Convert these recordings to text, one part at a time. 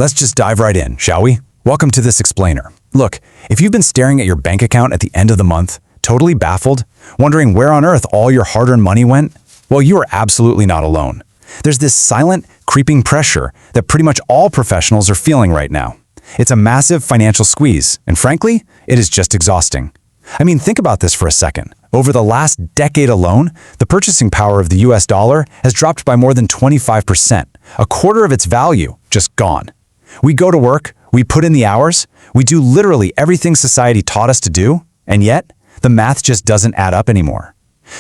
Let's just dive right in, shall we? Welcome to this explainer. Look, if you've been staring at your bank account at the end of the month, totally baffled, wondering where on earth all your hard-earned money went, well, you are absolutely not alone. There's this silent, creeping pressure that pretty much all professionals are feeling right now. It's a massive financial squeeze, and frankly, it is just exhausting. I mean, think about this for a second. Over the last decade alone, the purchasing power of the US dollar has dropped by more than 25%, a quarter of its value just gone. We go to work, we put in the hours, we do literally everything society taught us to do, and yet, the math just doesn't add up anymore.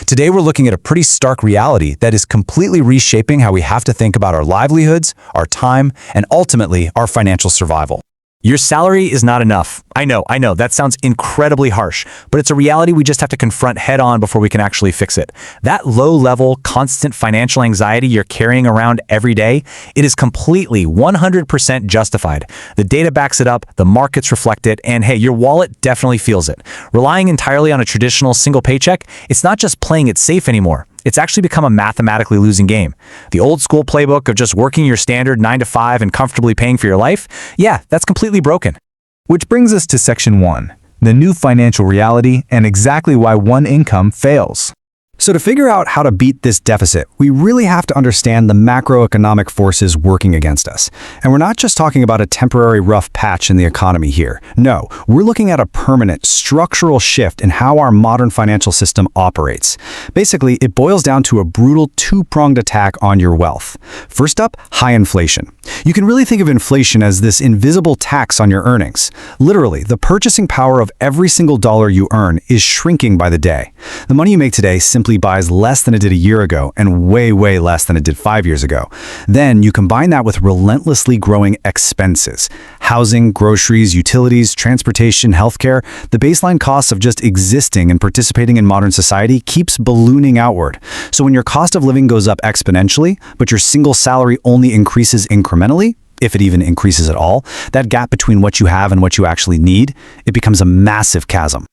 Today, we're looking at a pretty stark reality that is completely reshaping how we have to think about our livelihoods, our time, and ultimately, our financial survival. Your salary is not enough. I know, that sounds incredibly harsh, but it's a reality we just have to confront head on before we can actually fix it. That low-level, constant financial anxiety you're carrying around every day, it is completely 100% justified. The data backs it up, the markets reflect it, and hey, your wallet definitely feels it. Relying entirely on a traditional single paycheck, it's not just playing it safe anymore. It's actually become a mathematically losing game. The old school playbook of just working your standard 9 to 5 and comfortably paying for your life, yeah, that's completely broken. Which brings us to Section 1, the new financial reality and exactly why one income fails. So to figure out how to beat this deficit, we really have to understand the macroeconomic forces working against us. And we're not just talking about a temporary rough patch in the economy here. No, we're looking at a permanent, structural shift in how our modern financial system operates. Basically, it boils down to a brutal two-pronged attack on your wealth. First up, high inflation. You can really think of inflation as this invisible tax on your earnings. Literally, the purchasing power of every single dollar you earn is shrinking by the day. The money you make today simply buys less than it did a year ago and way less than it did 5 years ago. Then you combine that with relentlessly growing expenses. Housing, groceries, utilities, transportation, healthcare, the baseline costs of just existing and participating in modern society keeps ballooning outward. So when your cost of living goes up exponentially, but your single salary only increases incrementally, if it even increases at all, that gap between what you have and what you actually need, it becomes a massive chasm.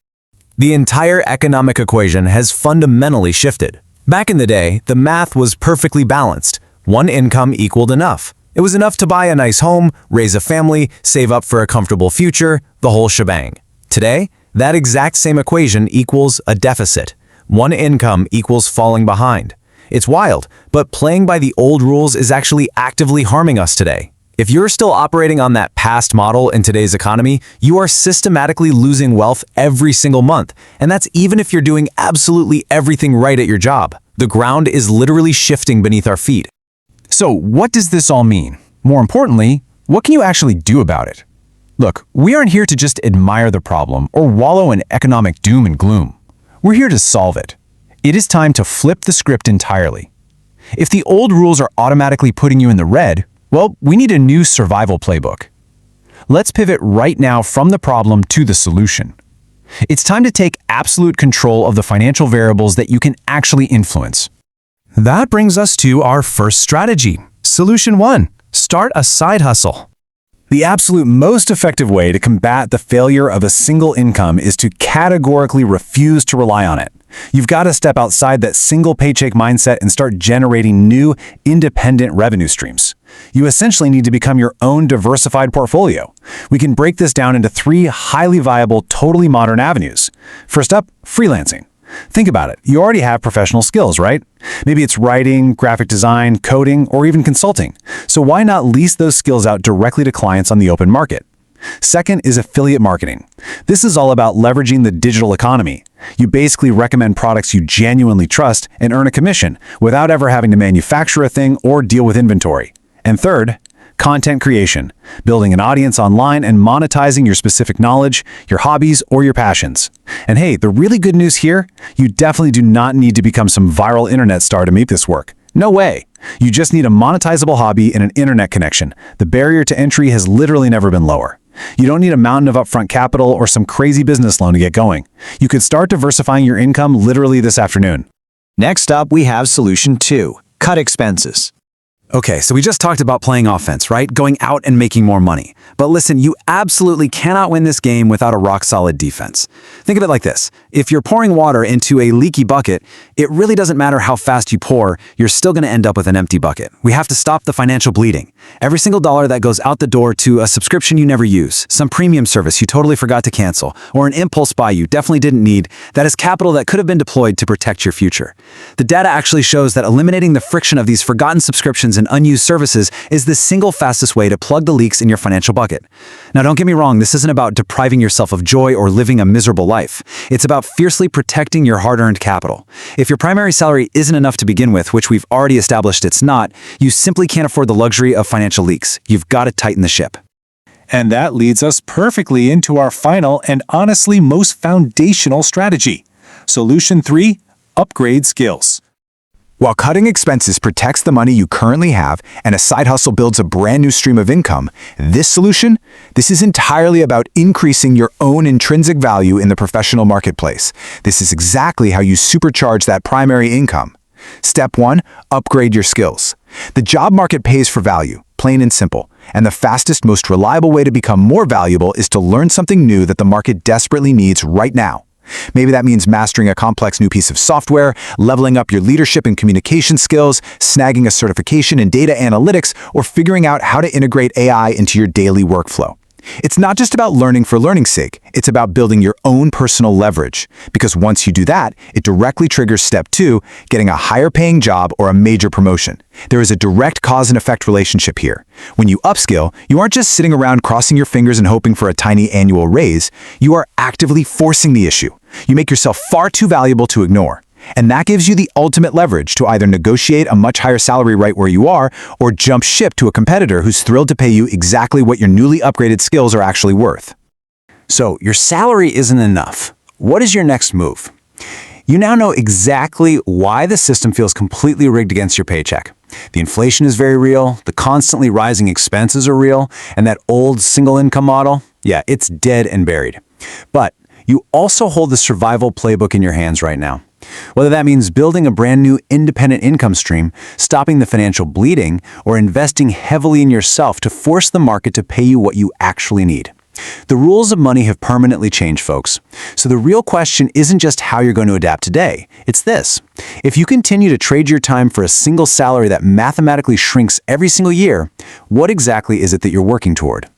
The entire economic equation has fundamentally shifted. Back in the day, the math was perfectly balanced. One income equaled enough. It was enough to buy a nice home, raise a family, save up for a comfortable future, the whole shebang. Today, that exact same equation equals a deficit. One income equals falling behind. It's wild, but playing by the old rules is actually actively harming us today. If you're still operating on that past model in today's economy, you are systematically losing wealth every single month. And that's even if you're doing absolutely everything right at your job. The ground is literally shifting beneath our feet. So what does this all mean? More importantly, what can you actually do about it? Look, we aren't here to just admire the problem or wallow in economic doom and gloom. We're here to solve it. It is time to flip the script entirely. If the old rules are automatically putting you in the red, well, we need a new survival playbook. Let's pivot right now from the problem to the solution. It's time to take absolute control of the financial variables that you can actually influence. That brings us to our first strategy. Solution 1. Start a side hustle. The absolute most effective way to combat the failure of a single income is to categorically refuse to rely on it. You've got to step outside that single paycheck mindset and start generating new, independent revenue streams. You essentially need to become your own diversified portfolio. We can break this down into 3 highly viable, totally modern avenues. First up, freelancing. Think about it. You already have professional skills, right? Maybe it's writing, graphic design, coding, or even consulting. So why not lease those skills out directly to clients on the open market? Second is affiliate marketing. This is all about leveraging the digital economy. You basically recommend products you genuinely trust and earn a commission without ever having to manufacture a thing or deal with inventory. And third, content creation, building an audience online and monetizing your specific knowledge, your hobbies, or your passions. And hey, the really good news here, you definitely do not need to become some viral internet star to make this work. No way. You just need a monetizable hobby and an internet connection. The barrier to entry has literally never been lower. You don't need a mountain of upfront capital or some crazy business loan to get going. You could start diversifying your income literally this afternoon. Next up, we have Solution 2. Cut expenses. Okay, so we just talked about playing offense, right? Going out and making more money. But listen, you absolutely cannot win this game without a rock-solid defense. Think of it like this. If you're pouring water into a leaky bucket, it really doesn't matter how fast you pour, you're still going to end up with an empty bucket. We have to stop the financial bleeding. Every single dollar that goes out the door to a subscription you never use, some premium service you totally forgot to cancel, or an impulse buy you definitely didn't need, that is capital that could have been deployed to protect your future. The data actually shows that eliminating the friction of these forgotten subscriptions and unused services is the single fastest way to plug the leaks in your financial bucket. Now, don't get me wrong, this isn't about depriving yourself of joy or living a miserable life. It's about fiercely protecting your hard-earned capital. If your primary salary isn't enough to begin with, which we've already established it's not, you simply can't afford the luxury of financial leaks. You've got to tighten the ship. And that leads us perfectly into our final and honestly most foundational strategy. Solution 3, upgrade skills. While cutting expenses protects the money you currently have and a side hustle builds a brand new stream of income, this is entirely about increasing your own intrinsic value in the professional marketplace. This is exactly how you supercharge that primary income. Step 1, upgrade your skills. The job market pays for value, plain and simple, and the fastest, most reliable way to become more valuable is to learn something new that the market desperately needs right now. Maybe that means mastering a complex new piece of software, leveling up your leadership and communication skills, snagging a certification in data analytics, or figuring out how to integrate AI into your daily workflow. It's not just about learning for learning's sake, it's about building your own personal leverage. Because once you do that, it directly triggers step 2, getting a higher paying job or a major promotion. There is a direct cause and effect relationship here. When you upskill, you aren't just sitting around crossing your fingers and hoping for a tiny annual raise, you are actively forcing the issue. You make yourself far too valuable to ignore. And that gives you the ultimate leverage to either negotiate a much higher salary right where you are or jump ship to a competitor who's thrilled to pay you exactly what your newly upgraded skills are actually worth. So your salary isn't enough. What is your next move? You now know exactly why the system feels completely rigged against your paycheck. The inflation is very real, the constantly rising expenses are real, and that old single income model, yeah, it's dead and buried. But you also hold the survival playbook in your hands right now. Whether that means building a brand new independent income stream, stopping the financial bleeding, or investing heavily in yourself to force the market to pay you what you actually need. The rules of money have permanently changed, folks. So the real question isn't just how you're going to adapt today. It's this. If you continue to trade your time for a single salary that mathematically shrinks every single year, what exactly is it that you're working toward?